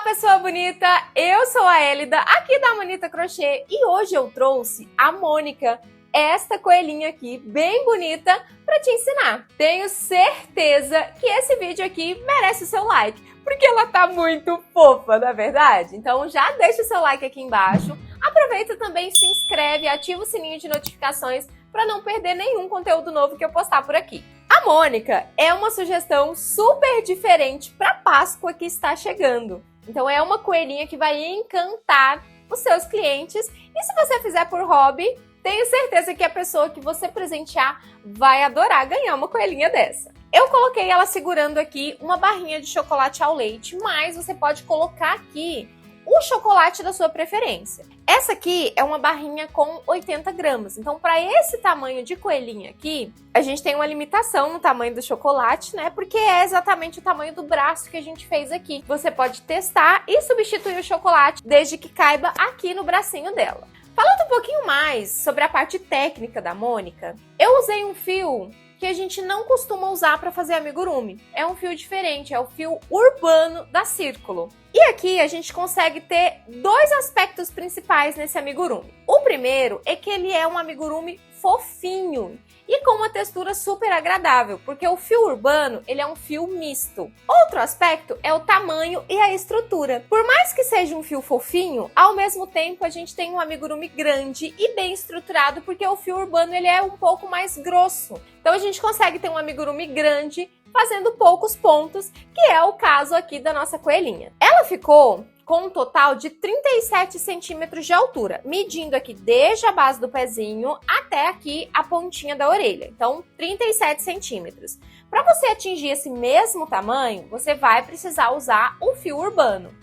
pessoa bonita! Eu sou a Elida, aqui da Monita Crochê, e hoje eu trouxe a Mônica, esta coelhinha aqui, bem bonita, para te ensinar. Tenho certeza que esse vídeo aqui merece o seu like, porque ela tá muito fofa, não é verdade? Então já deixa o seu like aqui embaixo, aproveita também, se inscreve, ativa o sininho de notificações para não perder nenhum conteúdo novo que eu postar por aqui. A Mônica é uma sugestão super diferente para Páscoa que está chegando. Então é uma coelhinha que vai encantar os seus clientes. E se você fizer por hobby, tenho certeza que a pessoa que você presentear vai adorar ganhar uma coelhinha dessa. Eu coloquei ela segurando aqui uma barrinha de chocolate ao leite, mas você pode colocar aqui o chocolate da sua preferência. Essa aqui é uma barrinha com 80 gramas. Então, para esse tamanho de coelhinha aqui, a gente tem uma limitação no tamanho do chocolate, né? Porque é exatamente o tamanho do braço que a gente fez aqui. Você pode testar e substituir o chocolate desde que caiba aqui no bracinho dela. Falando um pouquinho mais sobre a parte técnica da Mônica, eu usei um fio que a gente não costuma usar para fazer amigurumi. É um fio diferente, é o fio urbano da Círculo. E aqui a gente consegue ter dois aspectos principais nesse amigurumi. O primeiro é que ele é um amigurumi fofinho e com uma textura super agradável, porque o fio urbano ele é um fio misto. Outro aspecto é o tamanho e a estrutura. Por mais que seja um fio fofinho, ao mesmo tempo a gente tem um amigurumi grande e bem estruturado, porque o fio urbano ele é um pouco mais grosso. Então a gente consegue ter um amigurumi grande fazendo poucos pontos, que é o caso aqui da nossa coelhinha. Ela ficou com um total de 37 centímetros de altura, medindo aqui desde a base do pezinho até aqui a pontinha da orelha. Então, 37 centímetros. Para você atingir esse mesmo tamanho, você vai precisar usar o fio urbano.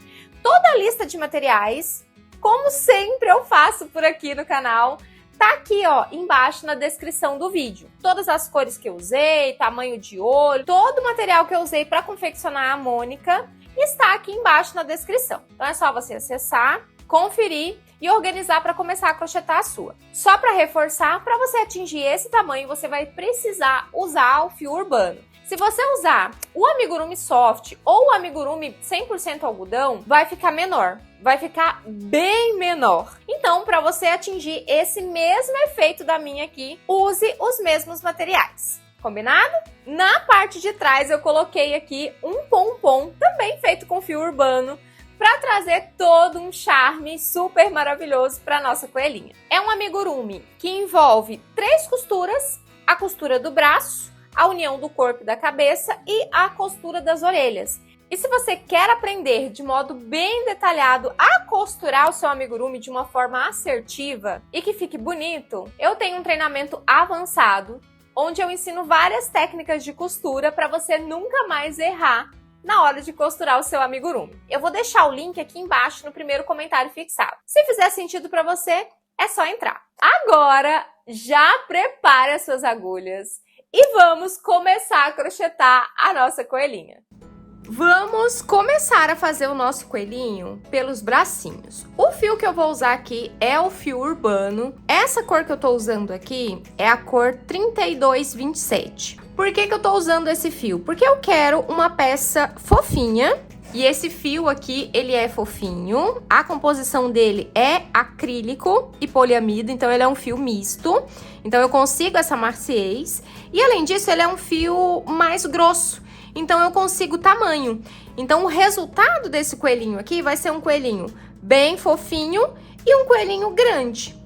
Toda a lista de materiais, como sempre eu faço por aqui no canal, tá aqui, ó, embaixo na descrição do vídeo. Todas as cores que eu usei, tamanho de olho, todo o material que eu usei para confeccionar a Mônica está aqui embaixo na descrição. Então é só você acessar, conferir e organizar para começar a crochetar a sua. Só para reforçar, para você atingir esse tamanho, você vai precisar usar o fio urbano. Se você usar o amigurumi soft ou o amigurumi 100% algodão, vai ficar menor. Vai ficar bem menor. Então, para você atingir esse mesmo efeito da minha aqui, use os mesmos materiais. Combinado? Na parte de trás eu coloquei aqui um pompom, também feito com fio urbano, para trazer todo um charme super maravilhoso para nossa coelhinha. É um amigurumi que envolve 3 costuras, a costura do braço, a união do corpo e da cabeça e a costura das orelhas. E se você quer aprender de modo bem detalhado a costurar o seu amigurumi de uma forma assertiva e que fique bonito, eu tenho um treinamento avançado, onde eu ensino várias técnicas de costura para você nunca mais errar na hora de costurar o seu amigurumi. Eu vou deixar o link aqui embaixo no primeiro comentário fixado. Se fizer sentido para você, é só entrar. Agora, já prepare as suas agulhas e vamos começar a crochetar a nossa coelhinha. Vamos começar a fazer o nosso coelhinho pelos bracinhos. O fio que eu vou usar aqui é o fio urbano. Essa cor que eu tô usando aqui é a cor 3227. Por que eu tô usando esse fio? Porque eu quero uma peça fofinha. E esse fio aqui, ele é fofinho. A composição dele é acrílico e poliamido, então ele é um fio misto. Então eu consigo essa maciez. E além disso, ele é um fio mais grosso. Então eu consigo tamanho. Então o resultado desse coelhinho aqui vai ser um coelhinho bem fofinho e um coelhinho grande.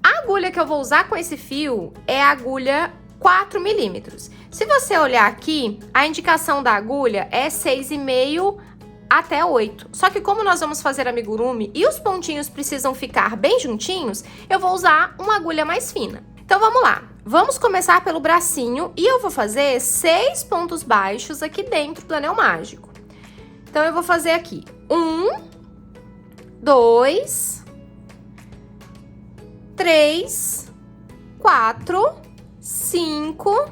A agulha que eu vou usar com esse fio é a agulha 4 milímetros. Se você olhar aqui, a indicação da agulha é 6,5 até 8. Só que como nós vamos fazer amigurumi e os pontinhos precisam ficar bem juntinhos, eu vou usar uma agulha mais fina. Então vamos lá. Vamos começar pelo bracinho e eu vou fazer 6 pontos baixos aqui dentro do anel mágico. Então eu vou fazer aqui 1, 2, 3, 4, 5,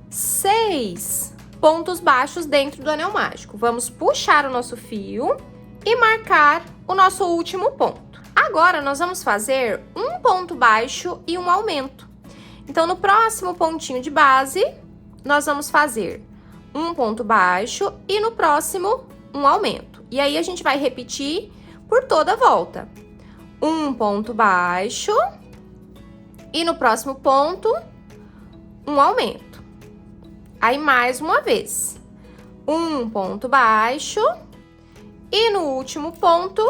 6 pontos baixos dentro do anel mágico. Vamos puxar o nosso fio e marcar o nosso último ponto. Agora nós vamos fazer um ponto baixo e um aumento. Então, no próximo pontinho de base, nós vamos fazer um ponto baixo e no próximo, um aumento. E aí, a gente vai repetir por toda a volta. Um ponto baixo. E no próximo ponto, um aumento. Aí, mais uma vez. Um ponto baixo. E no último ponto,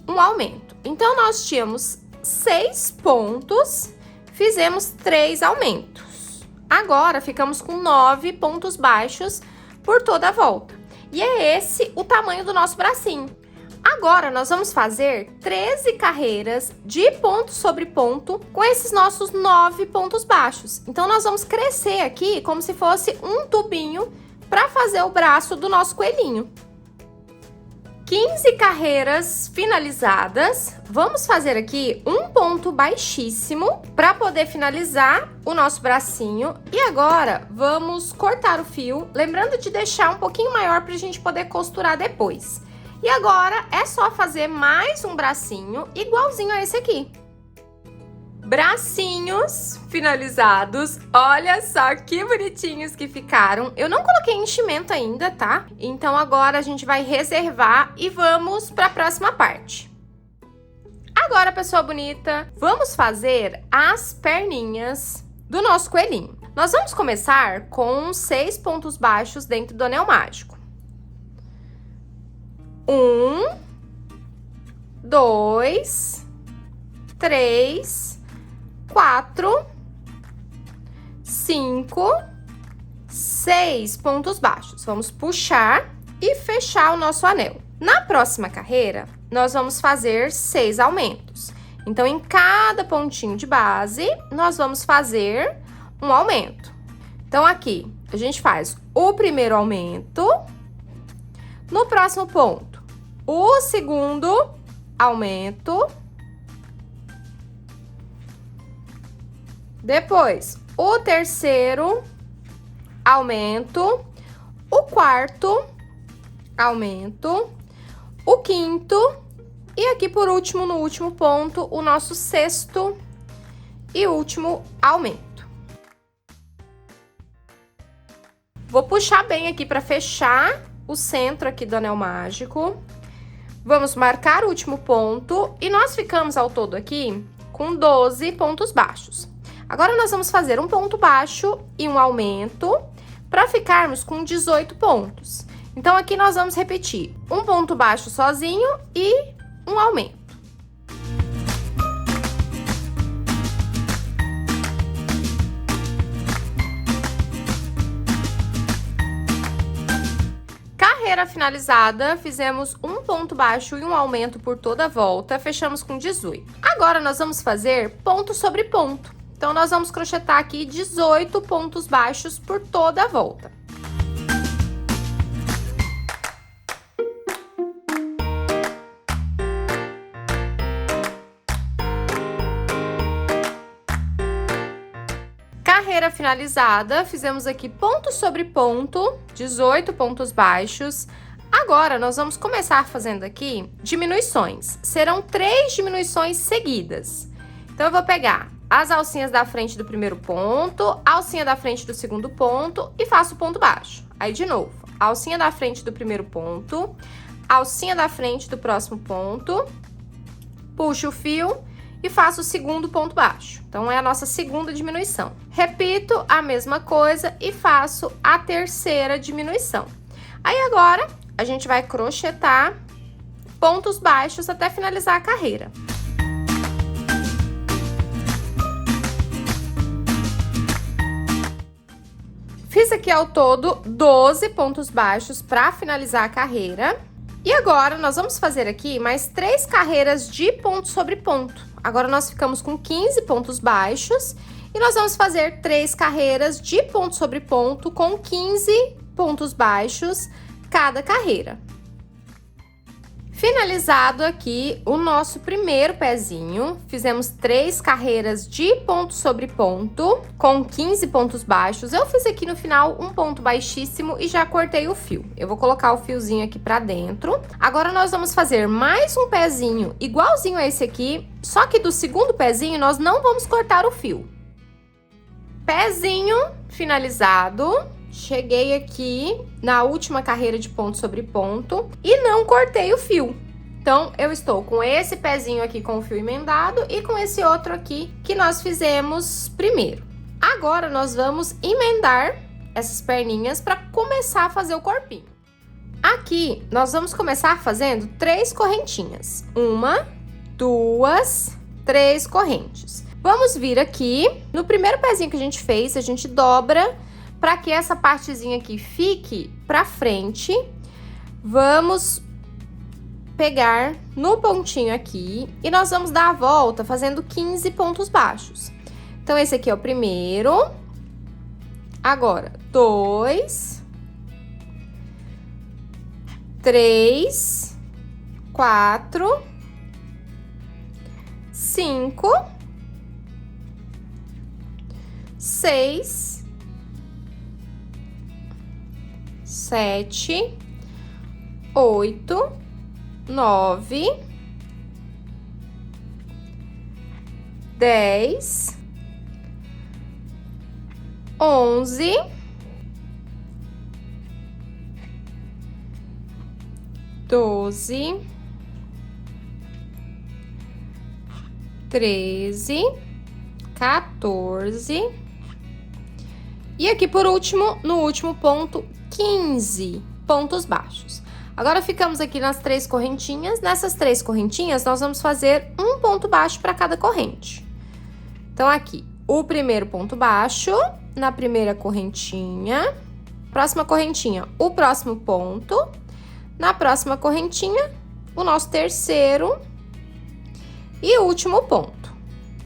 um aumento. Então, nós tínhamos 6 pontos, fizemos 3 aumentos. Agora, ficamos com 9 pontos baixos por toda a volta. E é esse o tamanho do nosso bracinho. Agora, nós vamos fazer 13 carreiras de ponto sobre ponto com esses nossos 9 pontos baixos. Então, nós vamos crescer aqui como se fosse um tubinho para fazer o braço do nosso coelhinho. 15 carreiras finalizadas. Vamos fazer aqui um ponto baixíssimo para poder finalizar o nosso bracinho. E agora, vamos cortar o fio, lembrando de deixar um pouquinho maior para a gente poder costurar depois. E agora, é só fazer mais um bracinho igualzinho a esse aqui. Bracinhos finalizados. Olha só que bonitinhos que ficaram. Eu não coloquei enchimento ainda, tá? Então, agora a gente vai reservar e vamos para a próxima parte. Agora, pessoa bonita, vamos fazer as perninhas do nosso coelhinho. Nós vamos começar com 6 pontos baixos dentro do anel mágico. 1, 2, 3, 4, 5, 6 pontos baixos. Vamos puxar e fechar o nosso anel. Na próxima carreira, nós vamos fazer 6 aumentos. Então, em cada pontinho de base, nós vamos fazer um aumento. Então, aqui, a gente faz o primeiro aumento. No próximo ponto, o segundo aumento. Depois, o terceiro aumento, o quarto aumento, o quinto e aqui por último, no último ponto, o nosso sexto e último aumento. Vou puxar bem aqui para fechar o centro aqui do anel mágico. Vamos marcar o último ponto e nós ficamos ao todo aqui com 12 pontos baixos. Agora, nós vamos fazer um ponto baixo e um aumento para ficarmos com 18 pontos. Então, aqui nós vamos repetir um ponto baixo sozinho e um aumento. Carreira finalizada, fizemos um ponto baixo e um aumento por toda a volta, fechamos com 18. Agora, nós vamos fazer ponto sobre ponto. Então, nós vamos crochetar aqui 18 pontos baixos por toda a volta. Carreira finalizada, fizemos aqui ponto sobre ponto, 18 pontos baixos. Agora, nós vamos começar fazendo aqui diminuições. Serão 3 diminuições seguidas. Então, eu vou pegar as alcinhas da frente do primeiro ponto, a alcinha da frente do segundo ponto e faço o ponto baixo. Aí, de novo, a alcinha da frente do primeiro ponto, a alcinha da frente do próximo ponto, puxo o fio e faço o segundo ponto baixo. Então, é a nossa segunda diminuição. Repito a mesma coisa e faço a terceira diminuição. Aí, agora, a gente vai crochetar pontos baixos até finalizar a carreira. Fiz aqui ao todo 12 pontos baixos para finalizar a carreira. E agora, nós vamos fazer aqui mais 3 carreiras de ponto sobre ponto. Agora, nós ficamos com 15 pontos baixos e nós vamos fazer 3 carreiras de ponto sobre ponto com 15 pontos baixos cada carreira. Finalizado aqui o nosso primeiro pezinho, fizemos 3 carreiras de ponto sobre ponto, com 15 pontos baixos. Eu fiz aqui no final um ponto baixíssimo e já cortei o fio. Eu vou colocar o fiozinho aqui pra dentro. Agora, nós vamos fazer mais um pezinho igualzinho a esse aqui, só que do segundo pezinho nós não vamos cortar o fio. Pezinho finalizado, cheguei aqui na última carreira de ponto sobre ponto e não cortei o fio. Então, eu estou com esse pezinho aqui com o fio emendado e com esse outro aqui que nós fizemos primeiro. Agora, nós vamos emendar essas perninhas para começar a fazer o corpinho. Aqui, nós vamos começar fazendo 3 correntinhas. 1, 2, 3 correntes. Vamos vir aqui, no primeiro pezinho que a gente fez, a gente dobra para que essa partezinha aqui fique para frente. Vamos pegar no pontinho aqui e nós vamos dar a volta fazendo 15 pontos baixos. Então, esse aqui é o primeiro. Agora, 2, 3, 4, 5, 6, 7, 8, 9, 10, 11, 12, 13, 14 e aqui por último, no último ponto, 15 pontos baixos. Agora ficamos aqui nas 3 correntinhas. Nessas 3 correntinhas, nós vamos fazer um ponto baixo para cada corrente. Então, aqui, o primeiro ponto baixo na primeira correntinha, próxima correntinha, o próximo ponto, na próxima correntinha, o nosso terceiro e o último ponto.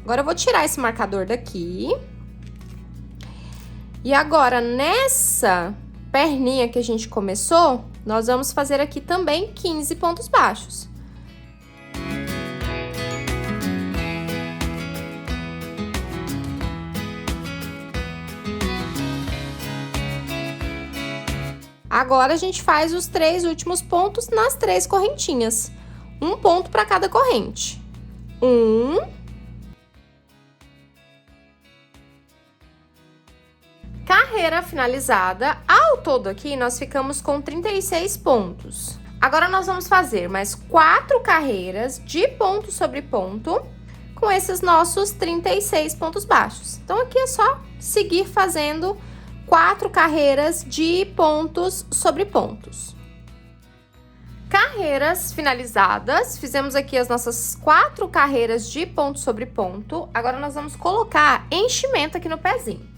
Agora, eu vou tirar esse marcador daqui. E agora, nessa perninha que a gente começou, nós vamos fazer aqui também 15 pontos baixos. Agora, a gente faz os 3 últimos pontos nas 3 correntinhas. Um ponto para cada corrente. 1. Carreira finalizada. Ao todo aqui, nós ficamos com 36 pontos. Agora, nós vamos fazer mais 4 carreiras de ponto sobre ponto com esses nossos 36 pontos baixos. Então, aqui é só seguir fazendo 4 carreiras de pontos sobre pontos. Carreiras finalizadas. Fizemos aqui as nossas 4 carreiras de ponto sobre ponto. Agora, nós vamos colocar enchimento aqui no pezinho.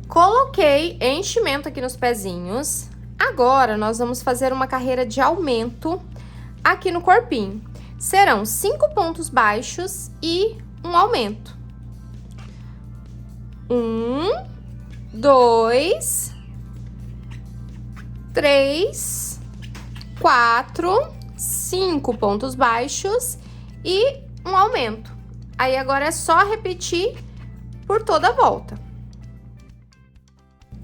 Coloquei enchimento aqui nos pezinhos. Agora, nós vamos fazer uma carreira de aumento aqui no corpinho. Serão 5 pontos baixos e um aumento. 1, 2, 3, 4, 5 pontos baixos e um aumento. Aí, agora é só repetir por toda a volta.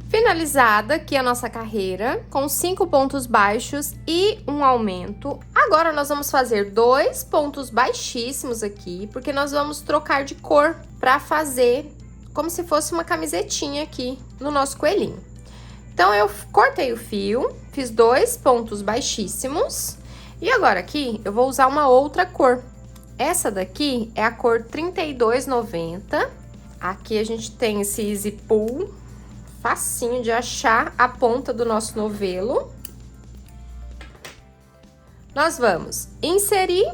Finalizada aqui a nossa carreira, com 5 pontos baixos e um aumento. Agora, nós vamos fazer 2 pontos baixíssimos aqui, porque nós vamos trocar de cor para fazer como se fosse uma camisetinha aqui no nosso coelhinho. Então, eu cortei o fio, fiz 2 pontos baixíssimos. E agora aqui, eu vou usar uma outra cor. Essa daqui é a cor 3290. Aqui a gente tem esse Easy Pull. Facinho de achar a ponta do nosso novelo. Nós vamos inserir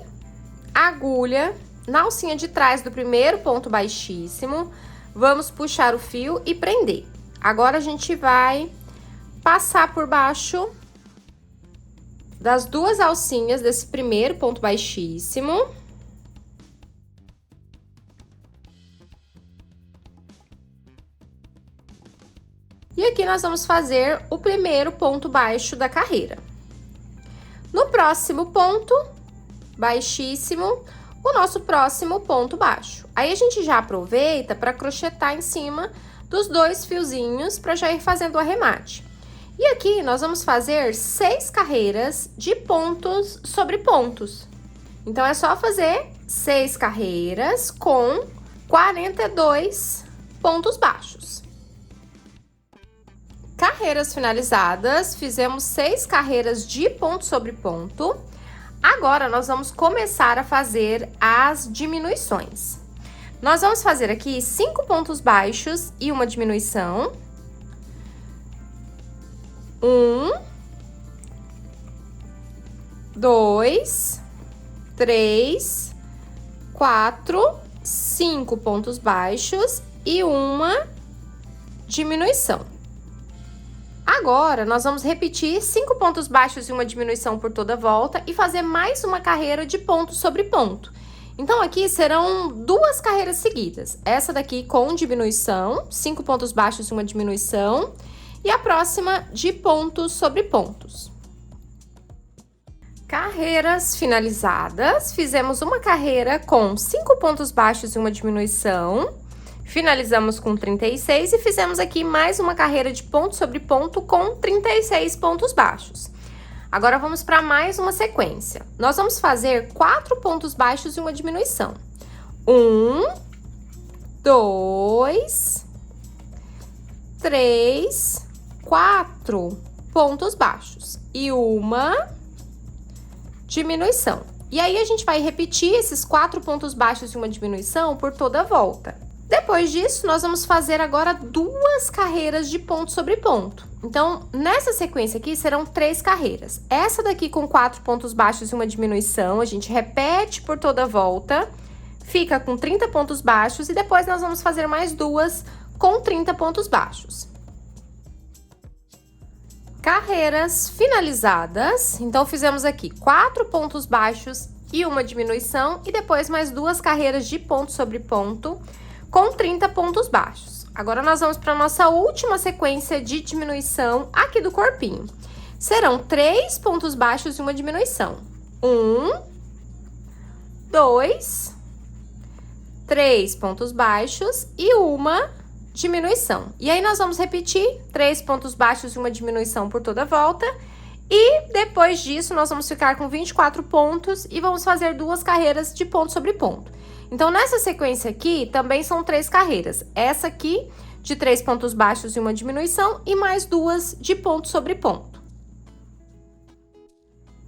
a agulha na alcinha de trás do primeiro ponto baixíssimo. Vamos puxar o fio e prender. Agora, a gente vai passar por baixo das 2 alcinhas desse primeiro ponto baixíssimo. E aqui nós vamos fazer o primeiro ponto baixo da carreira. No próximo ponto, baixíssimo, o nosso próximo ponto baixo. Aí a gente já aproveita para crochetar em cima dos 2 fiozinhos para já ir fazendo o arremate. E aqui nós vamos fazer 6 carreiras de pontos sobre pontos. Então, é só fazer 6 carreiras com 42 pontos baixos. Carreiras finalizadas, fizemos 6 carreiras de ponto sobre ponto. Agora, nós vamos começar a fazer as diminuições. Nós vamos fazer aqui 5 pontos baixos e uma diminuição. 1, 2, 3, 4, 5 pontos baixos e uma diminuição. Agora, nós vamos repetir 5 pontos baixos e uma diminuição por toda a volta e fazer mais uma carreira de ponto sobre ponto. Então, aqui serão 2 carreiras seguidas. Essa daqui com diminuição, 5 pontos baixos e uma diminuição, e a próxima de pontos sobre pontos. Carreiras finalizadas, fizemos uma carreira com 5 pontos baixos e uma diminuição. Finalizamos com 36 e fizemos aqui mais uma carreira de ponto sobre ponto com 36 pontos baixos. Agora, vamos para mais uma sequência. Nós vamos fazer 4 pontos baixos e uma diminuição. 1, 2, 3, 4 pontos baixos e uma diminuição. E aí, a gente vai repetir esses 4 pontos baixos e uma diminuição por toda a volta. Depois disso, nós vamos fazer agora 2 carreiras de ponto sobre ponto. Então, nessa sequência aqui, serão 3 carreiras. Essa daqui com 4 pontos baixos e uma diminuição, a gente repete por toda a volta, fica com 30 pontos baixos e depois nós vamos fazer mais 2 com 30 pontos baixos. Carreiras finalizadas. Então, fizemos aqui 4 pontos baixos e uma diminuição e depois mais 2 carreiras de ponto sobre ponto, com 30 pontos baixos. Agora, nós vamos para a nossa última sequência de diminuição aqui do corpinho. Serão 3 pontos baixos e uma diminuição. 1, 2, 3 pontos baixos e uma diminuição. E aí, nós vamos repetir 3 pontos baixos e uma diminuição por toda a volta. E depois disso, nós vamos ficar com 24 pontos e vamos fazer 2 carreiras de ponto sobre ponto. Então, nessa sequência aqui, também são 3 carreiras. Essa aqui, de 3 pontos baixos e uma diminuição, e mais 2 de ponto sobre ponto.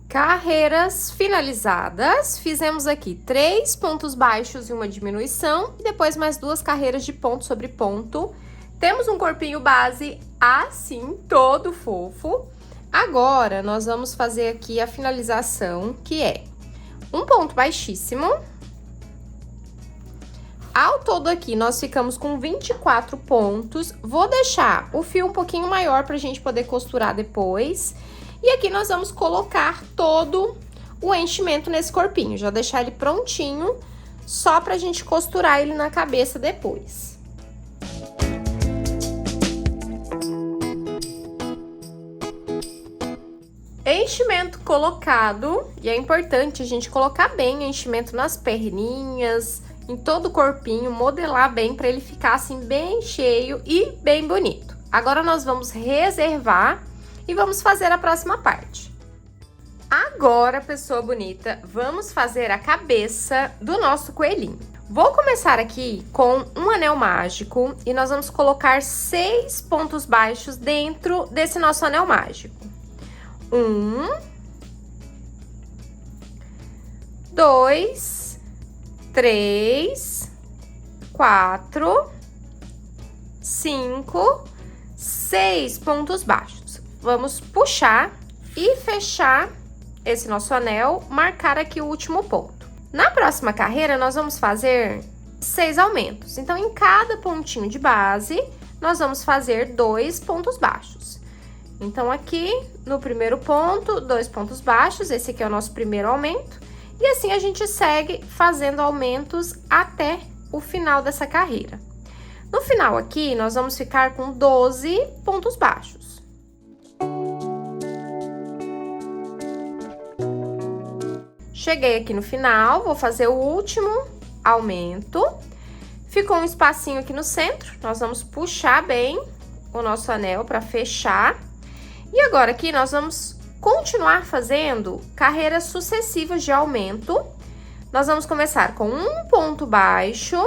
Carreiras finalizadas. Fizemos aqui 3 pontos baixos e uma diminuição, e depois mais 2 carreiras de ponto sobre ponto. Temos um corpinho base assim, todo fofo. Agora, nós vamos fazer aqui a finalização, que é um ponto baixíssimo. Ao todo aqui, nós ficamos com 24 pontos. Vou deixar o fio um pouquinho maior pra gente poder costurar depois. E aqui nós vamos colocar todo o enchimento nesse corpinho. Já deixar ele prontinho, só pra gente costurar ele na cabeça depois. Enchimento colocado. E é importante a gente colocar bem o enchimento nas perninhas, em todo o corpinho, modelar bem para ele ficar assim bem cheio e bem bonito. Agora, nós vamos reservar e vamos fazer a próxima parte. Agora, pessoa bonita, vamos fazer a cabeça do nosso coelhinho. Vou começar aqui com um anel mágico e nós vamos colocar 6 pontos baixos dentro desse nosso anel mágico. 1, 2, 3, 4, 5, 6 pontos baixos. Vamos puxar e fechar esse nosso anel, marcar aqui o último ponto. Na próxima carreira, nós vamos fazer 6 aumentos. Então, em cada pontinho de base, nós vamos fazer 2 pontos baixos. Então, aqui no primeiro ponto, 2 pontos baixos, esse aqui é o nosso primeiro aumento. E assim a gente segue fazendo aumentos até o final dessa carreira. No final aqui, nós vamos ficar com 12 pontos baixos. Cheguei aqui no final, vou fazer o último aumento. Ficou um espacinho aqui no centro, nós vamos puxar bem o nosso anel para fechar. E agora aqui nós vamos continuar fazendo carreiras sucessivas de aumento. Nós vamos começar com um ponto baixo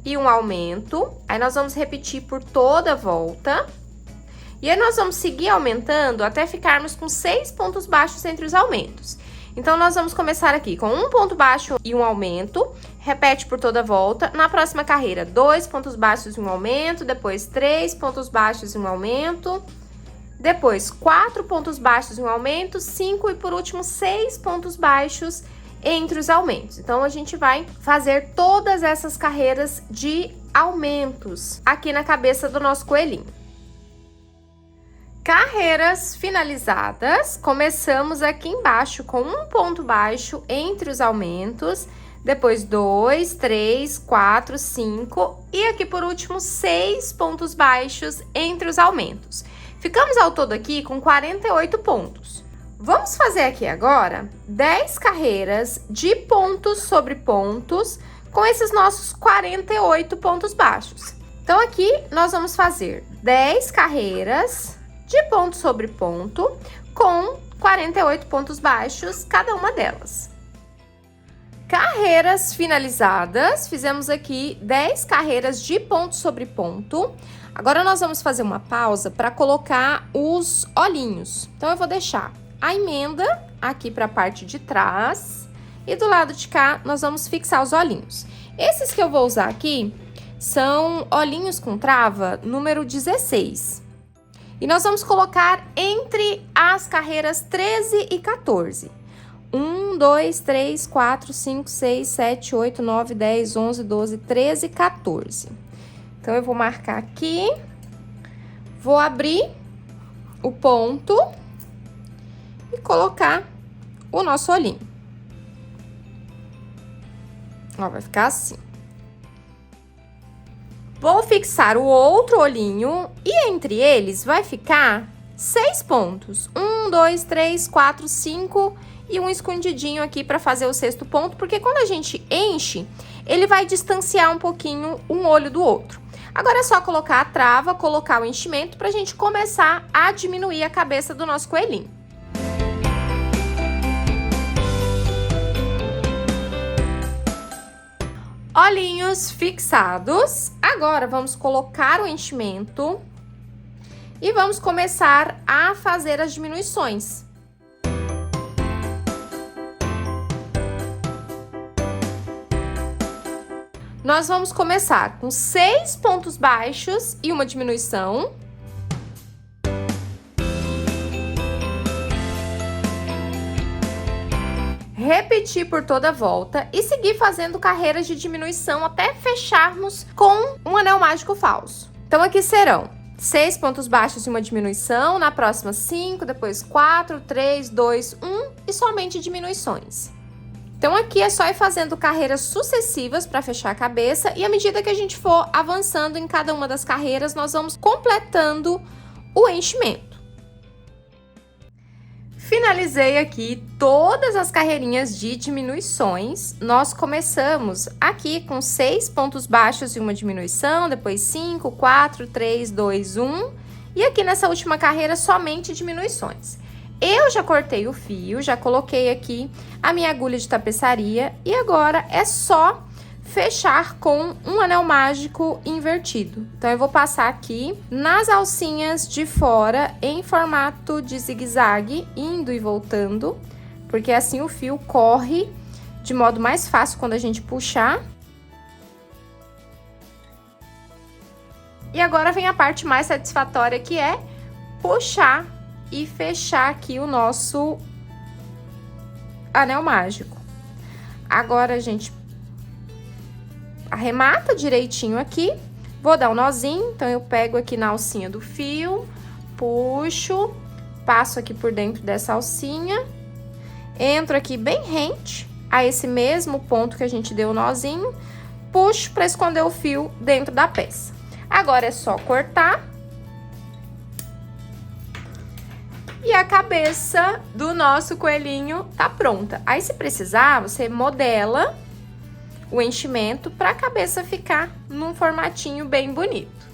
e um aumento. Aí nós vamos repetir por toda a volta. E aí nós vamos seguir aumentando até ficarmos com 6 pontos baixos entre os aumentos. Então, nós vamos começar aqui com um ponto baixo e um aumento, repete por toda a volta. Na próxima carreira, 2 pontos baixos e um aumento, depois 3 pontos baixos e um aumento, depois 4 pontos baixos e um aumento, 5 e por último 6 pontos baixos entre os aumentos. Então, a gente vai fazer todas essas carreiras de aumentos aqui na cabeça do nosso coelhinho. Carreiras finalizadas, começamos aqui embaixo com um ponto baixo entre os aumentos, depois 2, 3, 4, 5 e aqui por último 6 pontos baixos entre os aumentos. Ficamos ao todo aqui com 48 pontos. Vamos fazer aqui agora 10 carreiras de pontos sobre pontos com esses nossos 48 pontos baixos. Então aqui nós vamos fazer 10 carreiras de ponto sobre ponto, com 48 pontos baixos, cada uma delas. Carreiras finalizadas, fizemos aqui 10 carreiras de ponto sobre ponto. Agora, nós vamos fazer uma pausa para colocar os olhinhos. Então, eu vou deixar a emenda aqui para a parte de trás e do lado de cá, nós vamos fixar os olhinhos. Esses que eu vou usar aqui são olhinhos com trava número 16. E nós vamos colocar entre as carreiras 13 e 14. 1, 2, 3, 4, 5, 6, 7, 8, 9, 10, 11, 12, 13, 14. Então, eu vou marcar aqui. Vou abrir o ponto e colocar o nosso olhinho. Ó, vai ficar assim. Vou fixar o outro olhinho e entre eles vai ficar 6 pontos. 1, 2, 3, 4, 5 e um escondidinho aqui para fazer o 6º ponto, porque quando a gente enche, ele vai distanciar um pouquinho um olho do outro. Agora é só colocar a trava, colocar o enchimento para a gente começar a diminuir a cabeça do nosso coelhinho. Olhinhos fixados. Agora, vamos colocar o enchimento e vamos começar a fazer as diminuições. Nós vamos começar com 6 pontos baixos e uma diminuição. Repetir por toda a volta e seguir fazendo carreiras de diminuição até fecharmos com um anel mágico falso. Então, aqui serão 6 pontos baixos e uma diminuição, na próxima 5, depois 4, 3, 2, 1 e somente diminuições. Então, aqui é só ir fazendo carreiras sucessivas para fechar a cabeça e à medida que a gente for avançando em cada uma das carreiras, nós vamos completando o enchimento. Finalizei aqui todas as carreirinhas de diminuições. Nós começamos aqui com 6 pontos baixos e uma diminuição, depois 5, 4, 3, 2, 1. E aqui nessa última carreira, somente diminuições. Eu já cortei o fio, já coloquei aqui a minha agulha de tapeçaria e agora é só fechar com um anel mágico invertido. Então, eu vou passar aqui nas alcinhas de fora em formato de zigue-zague, indo e voltando, porque assim o fio corre de modo mais fácil quando a gente puxar. E agora vem a parte mais satisfatória, que é puxar e fechar aqui o nosso anel mágico. Agora, a gente arremata direitinho aqui. Vou dar um nozinho, então eu pego aqui na alcinha do fio, puxo, passo aqui por dentro dessa alcinha, entro aqui bem rente a esse mesmo ponto que a gente deu o nozinho, puxo para esconder o fio dentro da peça. Agora é só cortar. E E a cabeça do nosso coelhinho tá pronta. Aí, se precisar, você modela o enchimento para a cabeça ficar num formatinho bem bonito.